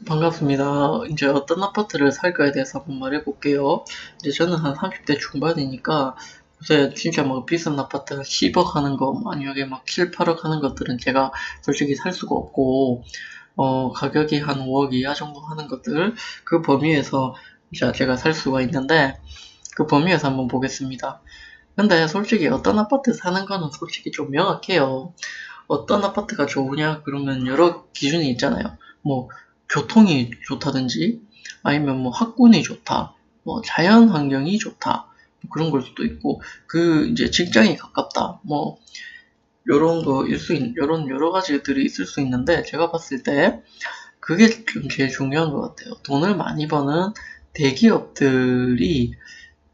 반갑습니다. 이제 어떤 아파트를 살까에 대해서 한번 말해볼게요. 이제 저는 한 30대 중반이니까 요새 진짜 막 비싼 아파트 10억 하는 거, 만약에 막 7, 8억 하는 것들은 제가 솔직히 살 수가 없고, 가격이 한 5억 이하 정도 하는 것들, 그 범위에서 이제 제가 살 수가 있는데, 그 범위에서 한번 보겠습니다. 근데 솔직히 어떤 아파트 사는 거는 솔직히 좀 명확해요. 어떤 아파트가 좋으냐? 그러면 여러 기준이 있잖아요. 뭐, 교통이 좋다든지, 아니면 뭐 학군이 좋다, 뭐 자연 환경이 좋다, 뭐 그런 걸 수도 있고, 이제 직장이 가깝다, 뭐, 요런 여러 가지들이 있을 수 있는데, 제가 봤을 때, 그게 좀 제일 중요한 것 같아요. 돈을 많이 버는 대기업들이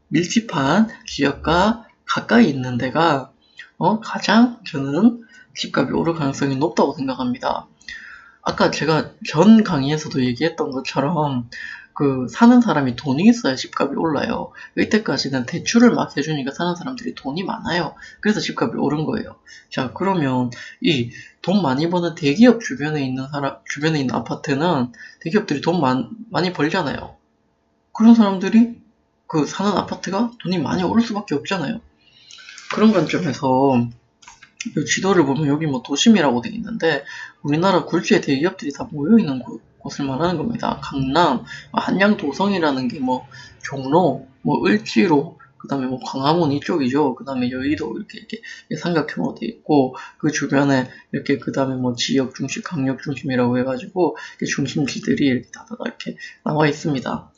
밀집한 지역과 가까이 있는 데가 가장 저는 집값이 오를 가능성이 높다고 생각합니다. 아까 제가 전 강의에서도 얘기했던 것처럼 사는 사람이 돈이 있어야 집값이 올라요. 이때까지는 대출을 막 해주니까 사는 사람들이 돈이 많아요. 그래서 집값이 오른 거예요. 자, 그러면 이 돈 많이 버는 대기업 주변에 있는 아파트는 대기업들이 돈 많이 벌잖아요. 그런 사람들이 사는 아파트가 돈이 많이 오를 수밖에 없잖아요. 그런 관점에서 이 지도를 보면 여기 뭐 도심이라고 되어 있는데 우리나라 굴지의 대기업들이 다 모여있는 곳을 말하는 겁니다. 강남, 한양도성이라는 게 뭐 종로, 뭐 을지로, 그 다음에 뭐 광화문 이쪽이죠. 그 다음에 여의도 이렇게 삼각형으로 되어 있고 그 주변에 이렇게 그 다음에 뭐 지역 중심, 강력 중심이라고 해가지고 중심지들이 이렇게 다다다 이렇게 나와 있습니다.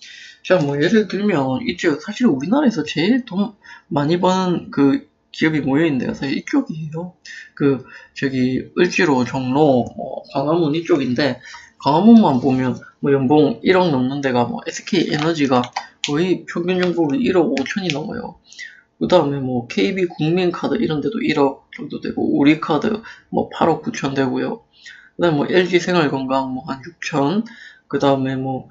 자, 뭐 예를 들면 이쪽 사실 우리나라에서 제일 돈 많이 버는 기업이 모여있는데요. 사실 이쪽이에요. 저기, 을지로, 종로, 광화문 이쪽인데, 광화문만 보면, 뭐, 연봉 1억 넘는 데가, 뭐, SK 에너지가 거의 평균 연봉이 1억 5천이 넘어요. 그 다음에 뭐, KB 국민카드 이런 데도 1억 정도 되고, 우리카드 뭐, 8억 9천 되고요. 그 다음에 뭐, LG 생활건강 뭐, 한 6천, 그 다음에 뭐,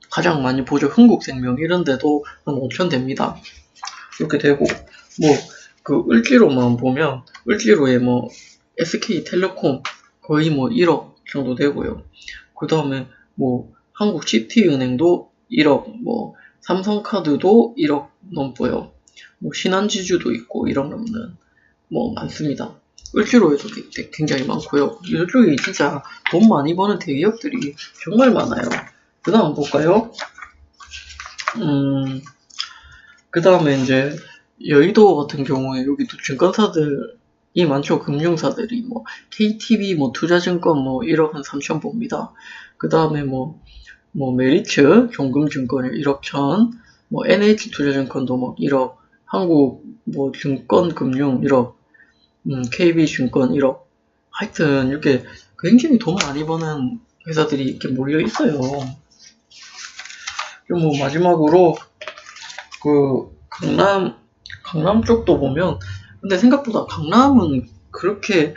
가장 많이 보죠. 흥국생명 이런 데도 한 5천 됩니다. 이렇게 되고, 뭐, 을지로만 보면, 을지로에 뭐, SK텔레콤 거의 뭐 1억 정도 되고요. 그 다음에 뭐, 한국CT은행도 1억, 뭐, 삼성카드도 1억 넘고요. 뭐, 신한지주도 있고 1억 넘는, 뭐, 많습니다. 을지로에도 굉장히 많고요. 이쪽이 진짜 돈 많이 버는 대기업들이 정말 많아요. 그 다음 볼까요? 그 다음에 이제, 여의도 같은 경우에 여기도 증권사들이 많죠. 금융사들이 뭐 KTB 뭐 투자증권 뭐 1억 한 3천 봅니다. 그 다음에 뭐 메리츠 종금증권 1억 천, 뭐 NH투자증권도 뭐 1억, 한국 뭐 증권금융 1억, KB증권 1억. 하여튼 이렇게 굉장히 돈 많이 버는 회사들이 이렇게 몰려 있어요. 그리고 뭐 마지막으로 강남 쪽도 보면, 근데 생각보다 강남은 그렇게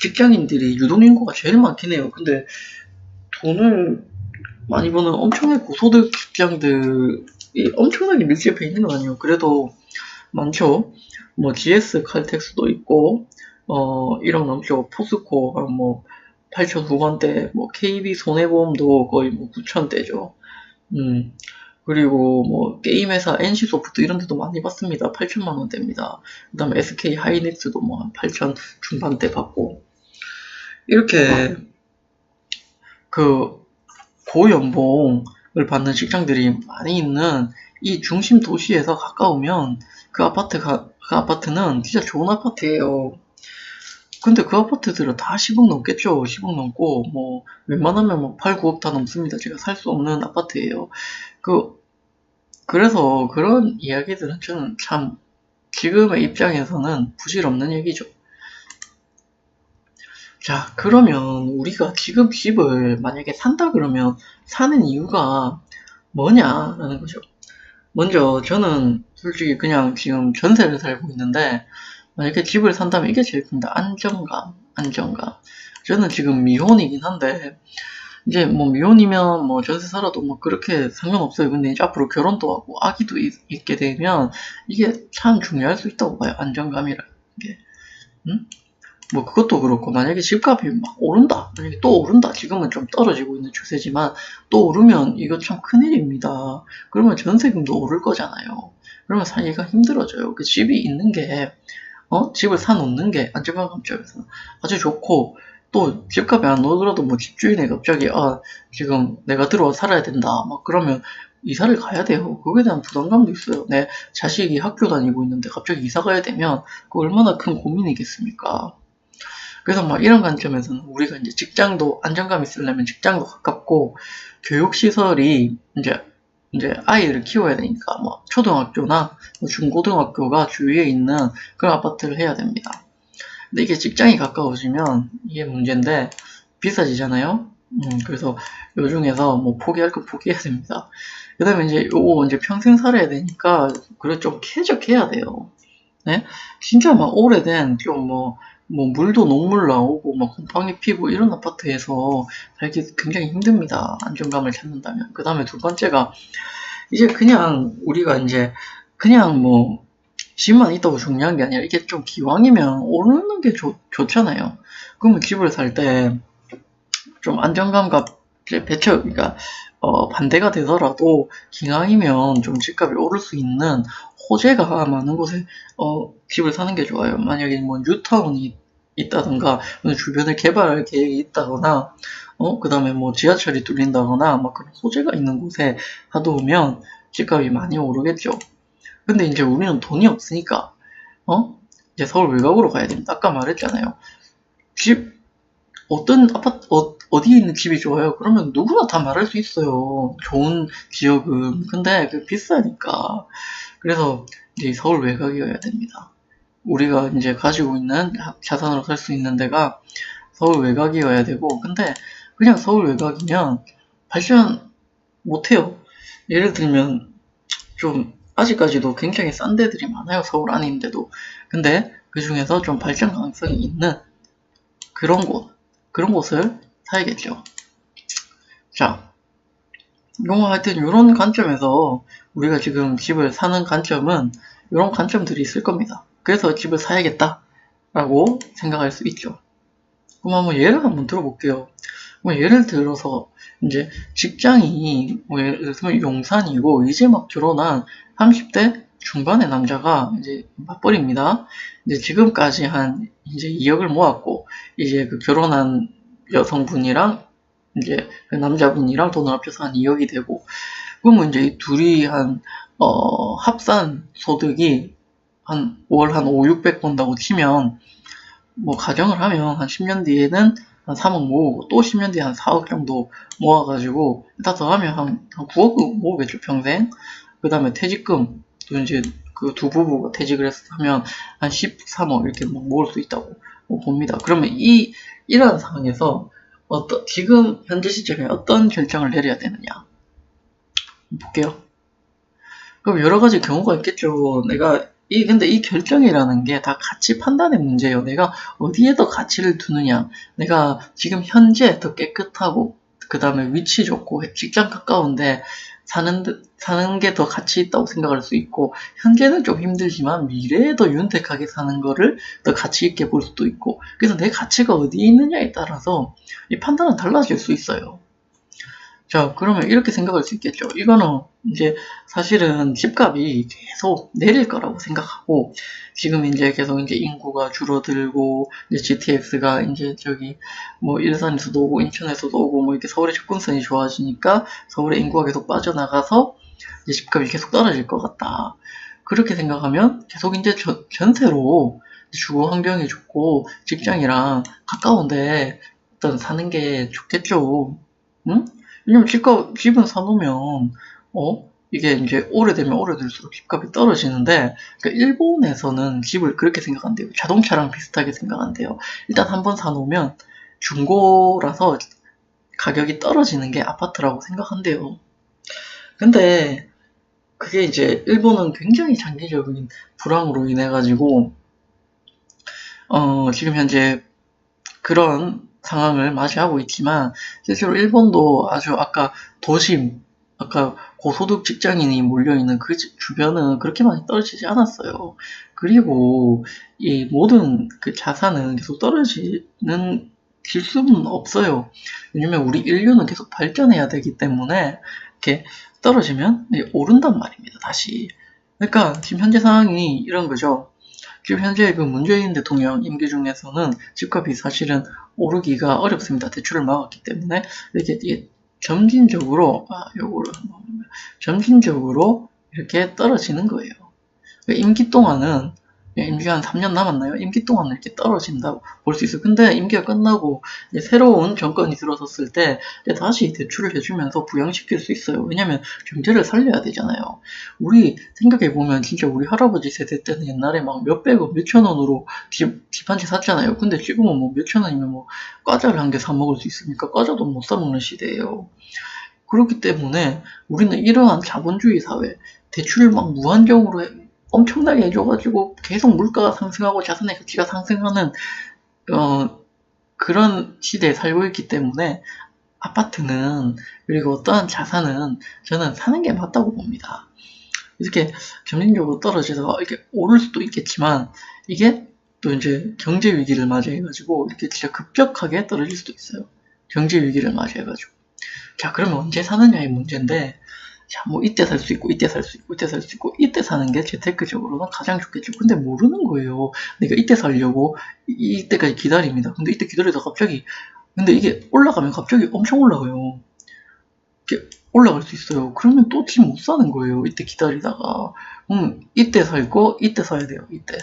직장인들이 유동인구가 제일 많긴 해요. 근데 돈을 많이 버는 엄청나게 고소득 직장들이 엄청나게 밀집해 있는 건 아니에요. 그래도 많죠. 뭐 GS 칼텍스도 있고, 1억 넘죠. 포스코 뭐 8천 후반대, 뭐 KB 손해보험도 거의 뭐 9천대죠. 그리고 뭐 게임회사 NC소프트 이런 데도 많이 받습니다. 8천만 원대입니다. 그 다음에 SK 하이닉스도 뭐 한 8천 중반대 받고 이렇게 고연봉을 받는 직장들이 많이 있는 이 중심 도시에서 가까우면 그 아파트는 진짜 좋은 아파트예요. 근데 그 아파트들은 다 10억 넘겠죠. 10억 넘고 뭐 웬만하면 뭐 8, 9억 다 넘습니다. 제가 살 수 없는 아파트예요. 그래서 그런 이야기들은 저는 참 지금의 입장에서는 부질없는 얘기죠. 자, 그러면 우리가 지금 집을 만약에 산다 그러면 사는 이유가 뭐냐라는 거죠. 먼저 저는 솔직히 그냥 지금 전세를 살고 있는데 만약에 집을 산다면 이게 제일 큽니다. 안정감. 저는 지금 미혼이긴 한데 이제 뭐 미혼이면 뭐 전세 살아도 뭐 그렇게 상관없어요. 근데 이제 앞으로 결혼도 하고 아기도 있게 되면 이게 참 중요할 수 있다고 봐요. 안정감이라는 게. 음? 뭐 그것도 그렇고 만약에 집값이 막 오른다. 만약에 또 오른다. 지금은 좀 떨어지고 있는 추세지만 또 오르면 이거 참 큰일입니다. 그러면 전세금도 오를 거잖아요. 그러면 살기가 힘들어져요. 그 집이 있는 게 집을 사놓는 게 안정감 감점에서 아주 좋고 또 집값이 안 오르더라도 뭐 집주인이 갑자기 지금 내가 들어와 살아야 된다 막 그러면 이사를 가야 돼요. 그거에 대한 부담감도 있어요. 내 자식이 학교 다니고 있는데 갑자기 이사 가야 되면 그 얼마나 큰 고민이겠습니까? 그래서 막 이런 관점에서는 우리가 이제 직장도 안정감 있으려면 직장도 가깝고 교육시설이 이제 아이를 키워야 되니까 뭐 초등학교나 뭐 중고등학교가 주위에 있는 그런 아파트를 해야 됩니다. 근데 이게 직장이 가까워지면 이게 문제인데 비싸지잖아요. 그래서 요 중에서 뭐 포기할 거 포기해야 됩니다. 그 다음에 이제 요거 이제 평생 살아야 되니까 그래 좀 쾌적해야 돼요. 네? 진짜 막 오래된 좀 뭐 물도 녹물 나오고 막 곰팡이 피고 이런 아파트에서 살기 굉장히 힘듭니다. 안정감을 찾는다면. 그 다음에 두 번째가 이제 그냥 우리가 이제 그냥 뭐 집만 있다고 중요한 게 아니라 이게 좀 기왕이면 오르는 게 좋잖아요. 그러면 집을 살 때 좀 안정감과 그러니까 반대가 되더라도 기왕이면 좀 집값이 오를 수 있는 호재가 많은 곳에 집을 사는 게 좋아요. 만약에 뭐 뉴타운이 있다던가 주변을 개발할 계획이 있다거나 그 다음에 뭐 지하철이 뚫린다거나 막 그런 호재가 있는 곳에 사두면 집값이 많이 오르겠죠. 근데 이제 우리는 돈이 없으니까 이제 서울 외곽으로 가야 됩니다. 아까 말했잖아요. 집 어떤 아파트 어디에 있는 집이 좋아요? 그러면 누구나 다 말할 수 있어요. 좋은 지역은. 근데 그 비싸니까. 그래서 이제 서울 외곽이어야 됩니다. 우리가 이제 가지고 있는 자산으로 살 수 있는 데가 서울 외곽이어야 되고, 근데 그냥 서울 외곽이면 발전 못해요. 예를 들면 좀 아직까지도 굉장히 싼 데들이 많아요. 서울 안인데도. 근데 그 중에서 좀 발전 가능성이 있는 그런 곳을 사야겠죠. 자, 하여튼 이런 관점에서 우리가 지금 집을 사는 관점은 이런 관점들이 있을 겁니다. 그래서 집을 사야겠다라고 생각할 수 있죠. 그럼 한번 예를 한번 들어볼게요. 뭐 예를 들어서 이제 직장이 뭐 예를 들면 용산이고 이제 막 결혼한 30대 중반의 남자가 이제 맞벌입니다. 이제 지금까지 한 이제 2억을 모았고 이제 그 결혼한 여성분이랑 이제 그 남자분이랑 돈을 합쳐서 한 2억이 되고 그러면 이제 이 둘이 합산 소득이 한 월 한 5, 600 번다고 치면 뭐 가정을 하면 한 10년 뒤에는 한 3억 모으고 또 10년 뒤에 한 4억 정도 모아가지고 다 더하면 한 9억 모으겠죠 평생. 그 다음에 퇴직금 또 이제 그 두 부부가 퇴직을 하면 한 13억 이렇게 막 모을 수 있다고 봅니다. 그러면 이러한 상황에서 지금 현재 시점에 어떤 결정을 내려야 되느냐 볼게요. 그럼 여러 가지 경우가 있겠죠. 근데 이 결정이라는 게 다 가치 판단의 문제예요. 내가 어디에 더 가치를 두느냐. 내가 지금 현재 더 깨끗하고, 그 다음에 위치 좋고, 직장 가까운데, 사는 게 더 가치 있다고 생각할 수 있고, 현재는 좀 힘들지만, 미래에 더 윤택하게 사는 거를 더 가치 있게 볼 수도 있고, 그래서 내 가치가 어디에 있느냐에 따라서 이 판단은 달라질 수 있어요. 자, 그러면 이렇게 생각할 수 있겠죠. 이거는 이제 사실은 집값이 계속 내릴 거라고 생각하고, 지금 이제 계속 이제 인구가 줄어들고, 이제 GTX가 이제 뭐 일산에서도 오고, 인천에서도 오고, 뭐 이렇게 서울의 접근성이 좋아지니까 서울의 인구가 계속 빠져나가서 이제 집값이 계속 떨어질 것 같다. 그렇게 생각하면 계속 이제 전세로 주거 환경이 좋고, 직장이랑 가까운데 일단 사는 게 좋겠죠. 응? 왜냐면 집은 사놓으면, 이게 이제 오래되면 오래될수록 집값이 떨어지는데, 그러니까 일본에서는 집을 그렇게 생각한대요. 자동차랑 비슷하게 생각한대요. 일단 한번 사놓으면 중고라서 가격이 떨어지는 게 아파트라고 생각한대요. 근데 그게 이제 일본은 굉장히 장기적인 불황으로 인해가지고, 지금 현재 그런 상황을 맞이하고 있지만 실제로 일본도 아주 아까 도심 아까 고소득 직장인이 몰려있는 그 주변은 그렇게 많이 떨어지지 않았어요. 그리고 이 모든 그 자산은 계속 떨어지는 질 수는 없어요. 왜냐면 우리 인류는 계속 발전해야 되기 때문에 이렇게 떨어지면 오른단 말입니다. 다시. 그러니까 지금 현재 상황이 이런 거죠. 지금 현재 그 문재인 대통령 임기 중에서는 집값이 사실은 오르기가 어렵습니다. 대출을 막았기 때문에 이렇게 점진적으로 요거를 점진적으로 이렇게 떨어지는 거예요. 임기 동안은 임기가 한 3년 남았나요? 임기 동안은 이렇게 떨어진다고 볼 수 있어요. 근데 임기가 끝나고 이제 새로운 정권이 들어섰을 때 이제 다시 대출을 해주면서 부양시킬 수 있어요. 왜냐면 경제를 살려야 되잖아요. 우리 생각해보면 진짜 우리 할아버지 세대 때는 옛날에 막 몇백원, 몇천원으로 집 한 채 샀잖아요. 근데 지금은 뭐 몇천원이면 뭐 과자를 한 개 사 먹을 수 있으니까 과자도 못 사 먹는 시대예요. 그렇기 때문에 우리는 이러한 자본주의 사회, 대출을 막 무한정으로 엄청나게 해줘가지고 계속 물가가 상승하고 자산의 가치가 상승하는 그런 시대에 살고 있기 때문에 아파트는 그리고 어떠한 자산은 저는 사는 게 맞다고 봅니다. 이렇게 점진적으로 떨어지다가 이렇게 오를 수도 있겠지만 이게 또 이제 경제 위기를 맞이해가지고 이렇게 진짜 급격하게 떨어질 수도 있어요. 경제 위기를 맞이해가지고. 자, 그러면 언제 사느냐의 문제인데, 자, 뭐 이때 살 수 있고 이때 살 수 있고 이때 살 수 있고 이때 사는 게 재테크적으로는 가장 좋겠죠. 근데 모르는 거예요. 내가 이때 살려고 이때까지 기다립니다. 근데 이때 기다리다가 갑자기 근데 이게 올라가면 갑자기 엄청 올라가요. 이렇게 올라갈 수 있어요. 그러면 또 집 못 사는 거예요. 이때 기다리다가. 이때 살 거 이때 사야 돼요. 이때.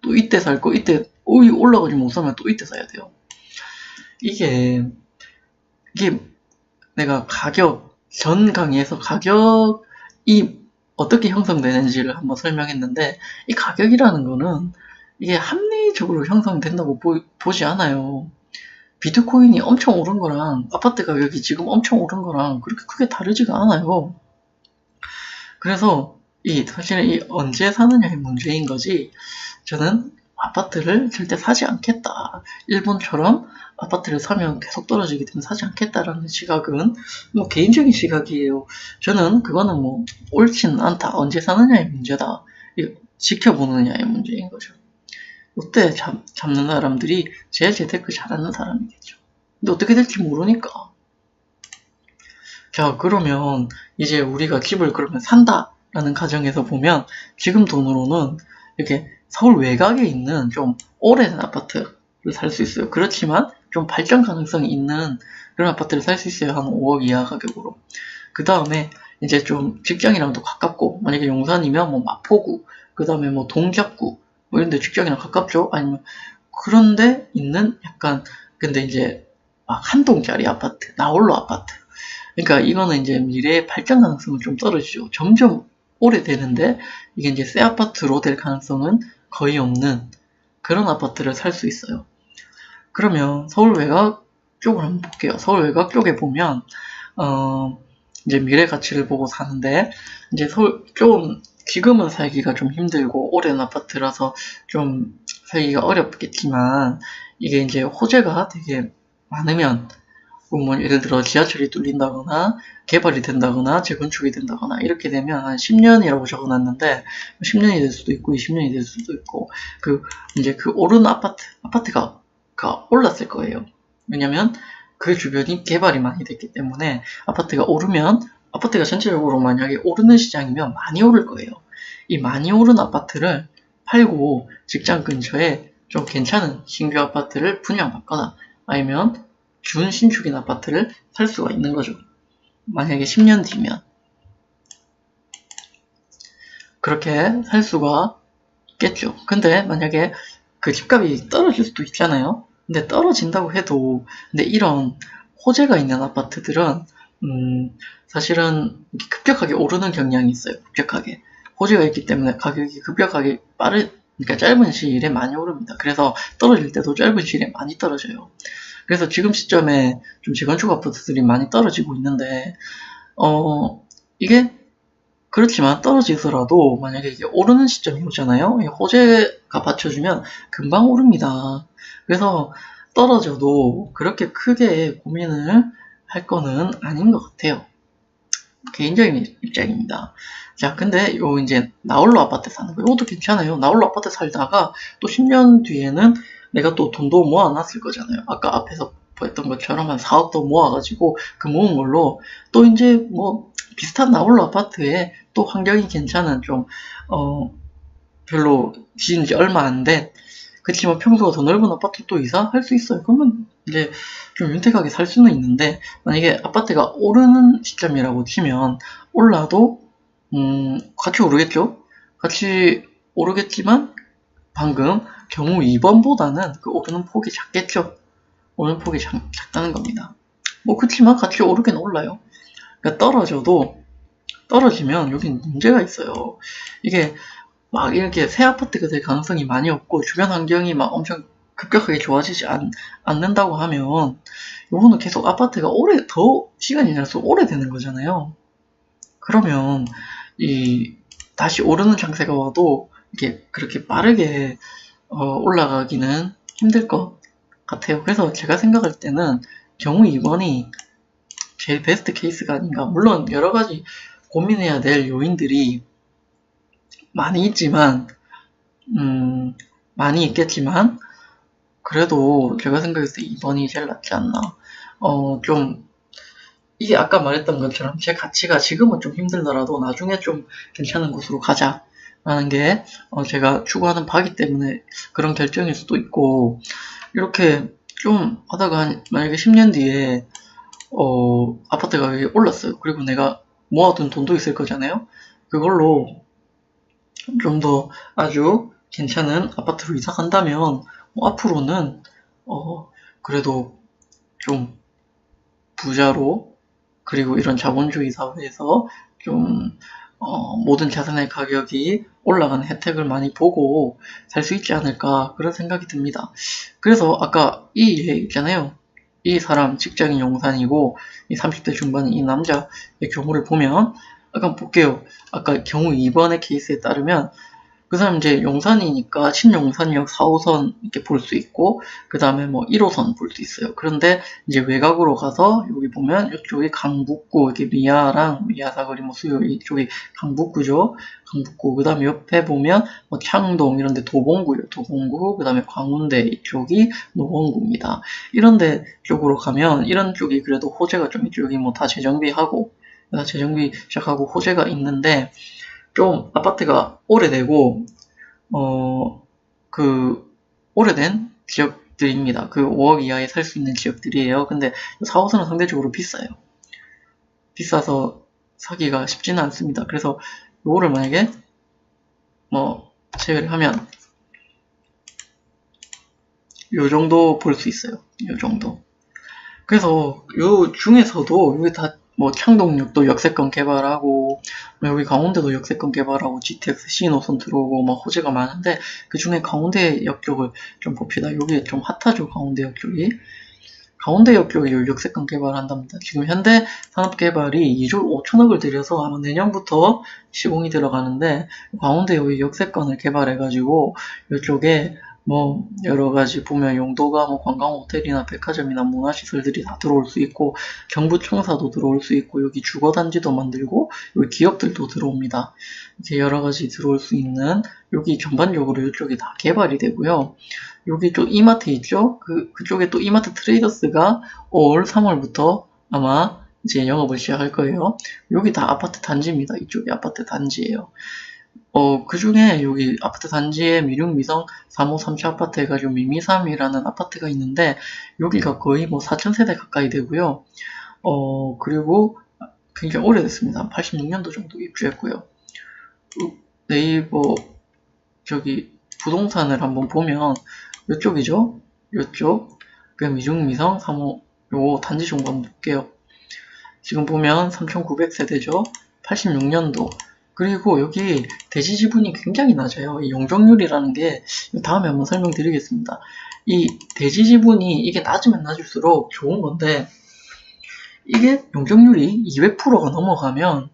또 이때 살 거 이때 올라가지 못 사면 또 이때 사야 돼요. 이게 내가 전 강의에서 가격이 어떻게 형성되는지를 한번 설명했는데, 이 가격이라는 거는 이게 합리적으로 형성된다고 보지 않아요. 비트코인이 엄청 오른 거랑 아파트 가격이 지금 엄청 오른 거랑 그렇게 크게 다르지가 않아요. 그래서 사실은 언제 사느냐의 문제인 거지, 저는 아파트를 절대 사지 않겠다. 일본처럼 아파트를 사면 계속 떨어지기 때문에 사지 않겠다라는 시각은 뭐 개인적인 시각이에요. 저는 그거는 뭐 옳지는 않다. 언제 사느냐의 문제다. 지켜보느냐의 문제인 거죠. 롯데 잡는 사람들이 제일 재테크 잘하는 사람이겠죠. 근데 어떻게 될지 모르니까. 자, 그러면 이제 우리가 집을 그러면 산다라는 가정에서 보면 지금 돈으로는 이렇게 서울 외곽에 있는 좀 오래된 아파트를 살 수 있어요. 그렇지만 좀 발전 가능성이 있는 그런 아파트를 살 수 있어요. 한 5억 이하 가격으로. 그 다음에 이제 좀 직장이랑도 가깝고, 만약에 용산이면 뭐 마포구, 그 다음에 뭐 동작구, 뭐 이런 데 직장이랑 가깝죠? 아니면 그런데 있는 약간, 근데 이제 막 한 동짜리 아파트, 나홀로 아파트. 그러니까 이거는 이제 미래의 발전 가능성은 좀 떨어지죠. 점점 오래되는데 이게 이제 새 아파트로 될 가능성은 거의 없는 그런 아파트를 살 수 있어요. 그러면 서울 외곽 쪽을 한번 볼게요. 서울 외곽 쪽에 보면 이제 미래 가치를 보고 사는데, 이제 좀 지금은 살기가 좀 힘들고 오래된 아파트라서 좀 살기가 어렵겠지만, 이게 이제 호재가 되게 많으면 뭐 예를 들어 지하철이 뚫린다거나 개발이 된다거나 재건축이 된다거나 이렇게 되면 한 10년이라고 적어놨는데 10년이 될 수도 있고 20년이 될 수도 있고, 이제 그 오른 아파트가 올랐을 거예요. 왜냐면 그 주변이 개발이 많이 됐기 때문에 아파트가 오르면, 아파트가 전체적으로 만약에 오르는 시장이면 많이 오를 거예요. 이 많이 오른 아파트를 팔고 직장 근처에 좀 괜찮은 신규 아파트를 분양받거나 아니면 준신축인 아파트를 살 수가 있는 거죠. 만약에 10년 뒤면 그렇게 살 수가 있겠죠. 근데 만약에 그 집값이 떨어질 수도 있잖아요. 근데 떨어진다고 해도, 근데 이런 호재가 있는 아파트들은 사실은 급격하게 오르는 경향이 있어요. 급격하게 호재가 있기 때문에 가격이 급격하게 그러니까 짧은 시일에 많이 오릅니다. 그래서 떨어질 때도 짧은 시일에 많이 떨어져요. 그래서 지금 시점에 좀 재건축 아파트들이 많이 떨어지고 있는데, 이게 그렇지만 떨어지더라도 만약에 이게 오르는 시점이 오잖아요. 호재가 받쳐주면 금방 오릅니다. 그래서 떨어져도 그렇게 크게 고민을 할 거는 아닌 것 같아요. 개인적인 입장입니다. 자, 근데 요 이제 나홀로 아파트 사는 거, 이것도 괜찮아요. 나홀로 아파트 살다가 또 10년 뒤에는 내가 또 돈도 모아놨을 거잖아요. 아까 앞에서 했던 것처럼 한 4억 더 모아가지고 그 모은 걸로 또 이제 뭐 비슷한 나홀로 아파트에 또 환경이 괜찮은 좀, 별로 지은 지 얼마 안 된, 그치만 평소가 더 넓은 아파트 또 이사할 수 있어요. 그러면 이제 좀 윤택하게 살 수는 있는데, 만약에 아파트가 오르는 시점이라고 치면 올라도 같이 오르겠죠? 같이 오르겠지만 방금 경우 2번보다는 그 오르는 폭이 작겠죠? 오르는 폭이 작다는 겁니다. 뭐 그치만 같이 오르긴 올라요. 그러니까 떨어지면 여기 문제가 있어요. 이게 막 이렇게 새 아파트가 될 가능성이 많이 없고 주변 환경이 막 엄청 급격하게 좋아지지 않는다고 하면 요거는 계속 아파트가 더 시간이 지날수록 오래되는 거잖아요. 그러면 다시 오르는 장세가 와도 이게 그렇게 빠르게 올라가기는 힘들 것 같아요. 그래서 제가 생각할 때는 경우 2번이 제일 베스트 케이스가 아닌가. 물론 여러 가지 고민해야 될 요인들이 많이 있지만, 많이 있겠지만, 그래도 제가 생각했을 때 2번이 제일 낫지 않나. 이게 아까 말했던 것처럼 제 가치가 지금은 좀 힘들더라도 나중에 좀 괜찮은 곳으로 가자라는 게, 제가 추구하는 바기 때문에 그런 결정일 수도 있고, 이렇게 좀 하다가 만약에 10년 뒤에, 아파트 가격이 올랐어요. 그리고 내가 모아둔 돈도 있을 거잖아요. 그걸로 좀 더 아주 괜찮은 아파트로 이사 간다면 뭐 앞으로는 그래도 좀 부자로, 그리고 이런 자본주의 사회에서 좀 모든 자산의 가격이 올라가는 혜택을 많이 보고 살 수 있지 않을까, 그런 생각이 듭니다. 그래서 아까 이 얘기 있잖아요. 이 사람 직장인 용산이고 이 30대 중반인 이 남자의 경우를 보면, 아까 볼게요. 아까 경우 2번의 케이스에 따르면 그 사람 이제 용산이니까 신용산역 4호선 이렇게 볼 수 있고, 그 다음에 뭐 1호선 볼 수 있어요. 그런데 이제 외곽으로 가서 여기 보면 이쪽이 강북구, 이렇게 미아랑 미아사거리 뭐 수요 이쪽이 강북구죠. 강북구. 그 다음에 옆에 보면 뭐 창동 이런데 도봉구요. 도봉구. 그 다음에 광운대 이쪽이 노원구입니다. 이런데 쪽으로 가면 이런 쪽이 그래도 호재가 좀 이쪽이 뭐 다 재정비하고 재정비 시작하고 호재가 있는데, 좀 아파트가 오래되고 오래된 지역들입니다. 그 5억 이하에 살 수 있는 지역들이에요. 근데 4호선은 상대적으로 비싸요. 비싸서 사기가 쉽지는 않습니다. 그래서 요거를 만약에 뭐 제외를 하면 요 정도 볼 수 있어요. 요 정도. 그래서 요 중에서도 여기 다 뭐 창동역도 역세권 개발하고, 여기 강원대도 역세권 개발하고, GTX C노선 들어오고 막 호재가 많은데, 그 중에 강원대역 쪽을 좀 봅시다. 여기 좀 핫하죠, 강원대역 쪽이. 강원대역 쪽이 역세권 개발한답니다. 지금 현대 산업개발이 2조 5천억을 들여서 아마 내년부터 시공이 들어가는데, 강원대역이 역세권을 개발해가지고 이쪽에 뭐 여러 가지 보면 용도가 뭐 관광 호텔이나 백화점이나 문화시설들이 다 들어올 수 있고, 경부청사도 들어올 수 있고, 여기 주거단지도 만들고 여기 기업들도 들어옵니다. 이렇게 여러 가지 들어올 수 있는, 여기 전반적으로 이쪽이 다 개발이 되고요. 여기 또 이마트 있죠? 그쪽에 또 이마트 트레이더스가 올 3월부터 아마 이제 영업을 시작할 거예요. 여기 다 아파트 단지입니다. 이쪽이 아파트 단지예요. 그 중에 여기 아파트 단지에 미륵미성 3호 3차 아파트 해가지고 미미삼이라는 아파트가 있는데, 여기가 거의 뭐 4,000세대 가까이 되고요. 그리고 굉장히 오래됐습니다. 86년도 정도 입주했고요. 네이버 저기 부동산을 한번 보면 이쪽이죠? 이쪽. 그 미중미성 3호 요 단지 정보 한번 볼게요. 지금 보면 3,900세대죠? 86년도. 그리고 여기 대지 지분이 굉장히 낮아요. 이 용적률이라는 게 다음에 한번 설명드리겠습니다. 이 대지 지분이 이게 낮으면 낮을수록 좋은 건데, 이게 용적률이 200%가 넘어가면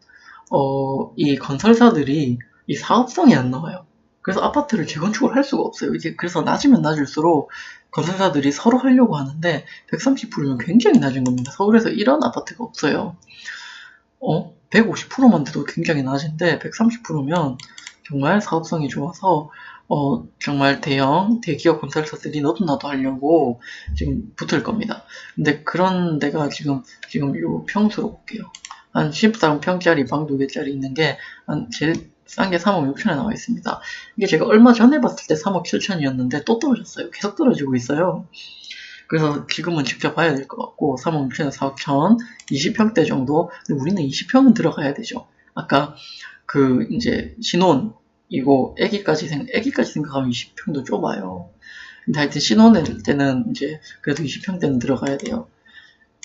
이 건설사들이 이 사업성이 안 나와요. 그래서 아파트를 재건축을 할 수가 없어요. 이게 그래서 낮으면 낮을수록 건설사들이 서로 하려고 하는데 130%면 굉장히 낮은 겁니다. 서울에서 이런 아파트가 없어요. 150%만 돼도 굉장히 낮은데 130%면 정말 사업성이 좋아서 정말 대기업 건설사들이 너도 나도 하려고 지금 붙을 겁니다. 근데 그런 데가 지금 요 평수로 볼게요. 한 13평짜리 방 2개짜리 있는 게 제일 싼 게 3억 6천에 나와 있습니다. 이게 제가 얼마 전에 봤을 때 3억 7천이었는데 또 떨어졌어요. 계속 떨어지고 있어요. 그래서 지금은 직접 봐야 될 것 같고 3억 6천에서 4억 1천 20평대 정도. 근데 우리는 20평은 들어가야 되죠. 아까 이제 신혼이고 애기까지 생각하면 20평도 좁아요. 근데 하여튼 신혼일 때는 이제 그래도 20평대는 들어가야 돼요.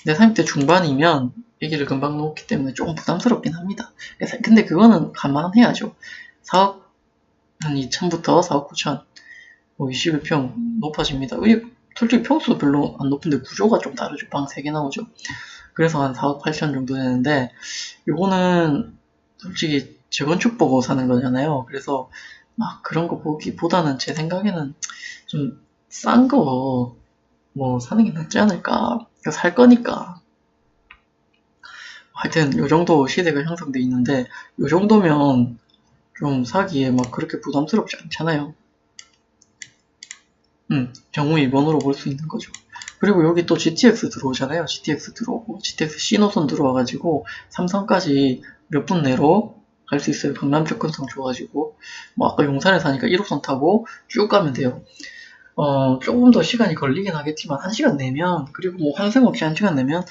근데 30대 중반이면 애기를 금방 놓기 때문에 조금 부담스럽긴 합니다. 근데 그거는 감안해야죠. 4억 한 2천부터 4억 9천, 뭐 21평 높아집니다. 솔직히 평수도 별로 안 높은데 구조가 좀 다르죠. 방 3개 나오죠. 그래서 한 4억 8천 정도 되는데, 요거는 솔직히 재건축 보고 사는 거잖아요. 그래서 막 그런 거 보기보다는 제 생각에는 좀 싼 거 뭐 사는 게 낫지 않을까. 살 거니까. 하여튼 요 정도 시대가 형성돼 있는데 요 정도면 좀 사기에 막 그렇게 부담스럽지 않잖아요. 경우 2번으로 볼 수 있는 거죠. 그리고 여기 또 GTX 들어오잖아요. GTX 들어오고 GTX C노선 들어와가지고 삼성까지 몇 분 내로 갈 수 있어요. 강남 접근성 좋아가지고 뭐 아까 용산에 사니까 1호선 타고 쭉 가면 돼요. 조금 더 시간이 걸리긴 하겠지만 1시간 내면, 그리고 뭐 환승 없이 1시간 내면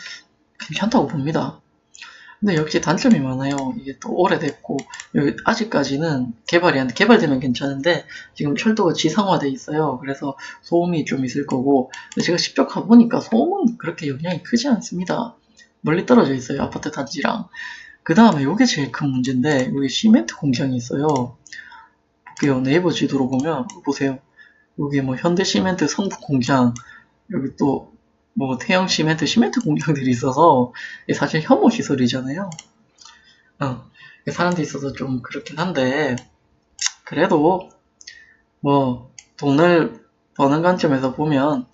괜찮다고 봅니다. 근데 역시 단점이 많아요. 이게 또 오래됐고, 여기 아직까지는 개발되면 괜찮은데, 지금 철도가 지상화돼 있어요. 그래서 소음이 좀 있을 거고, 근데 제가 직접 가보니까 소음은 그렇게 영향이 크지 않습니다. 멀리 떨어져 있어요. 아파트 단지랑. 그 다음에 이게 제일 큰 문제인데, 여기 시멘트 공장이 있어요. 볼게요. 네이버 지도로 보면, 보세요. 여기 뭐 현대시멘트 성북 공장, 여기 또 뭐 태영 시멘트 공장들이 있어서 사실 혐오 시설이잖아요. 사람들이 있어서 좀 그렇긴 한데, 그래도 뭐 돈을 버는 관점에서 보면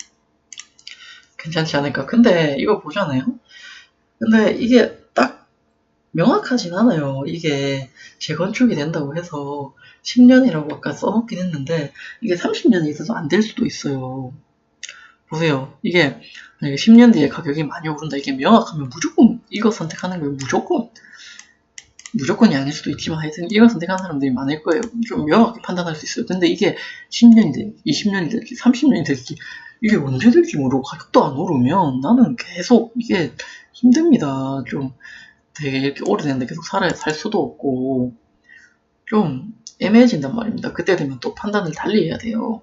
괜찮지 않을까. 근데 이거 보잖아요. 근데 이게 딱 명확하진 않아요. 이게 재건축이 된다고 해서 10년이라고 아까 써놓긴 했는데 이게 30년이 있어서 안 될 수도 있어요. 보세요. 이게 만약에 10년 뒤에 가격이 많이 오른다. 이게 명확하면 무조건 이거 선택하는 거예요. 무조건이 아닐 수도 있지만 하여튼 이걸 선택하는 사람들이 많을 거예요. 좀 명확히 판단할 수 있어요. 근데 이게 10년이 될지 20년이 될지 30년이 될지 이게 언제 될지 모르고 가격도 안 오르면 나는 계속 이게 힘듭니다. 좀 되게 이렇게 오래됐는데 계속 살 수도 없고 좀 애매해진단 말입니다. 그때 되면 또 판단을 달리 해야 돼요.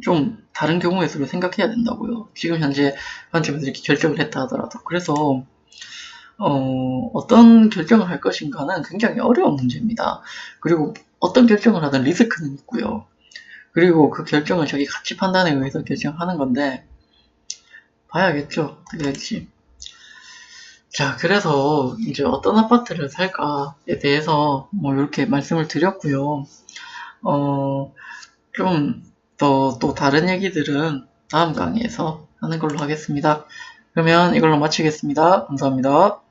좀 다른 경우의 수를 생각해야 된다고요. 지금 현재 관점에서 이렇게 결정을 했다 하더라도. 그래서 어떤 결정을 할 것인가는 굉장히 어려운 문제입니다. 그리고 어떤 결정을 하든 리스크는 있고요. 그리고 그 결정을 자기 가치 판단에 의해서 결정하는 건데 봐야겠죠. 어떻게 될지. 자, 그래서 이제 어떤 아파트를 살까에 대해서 뭐 이렇게 말씀을 드렸고요. 좀 또 다른 얘기들은 다음 강의에서 하는 걸로 하겠습니다. 그러면 이걸로 마치겠습니다. 감사합니다.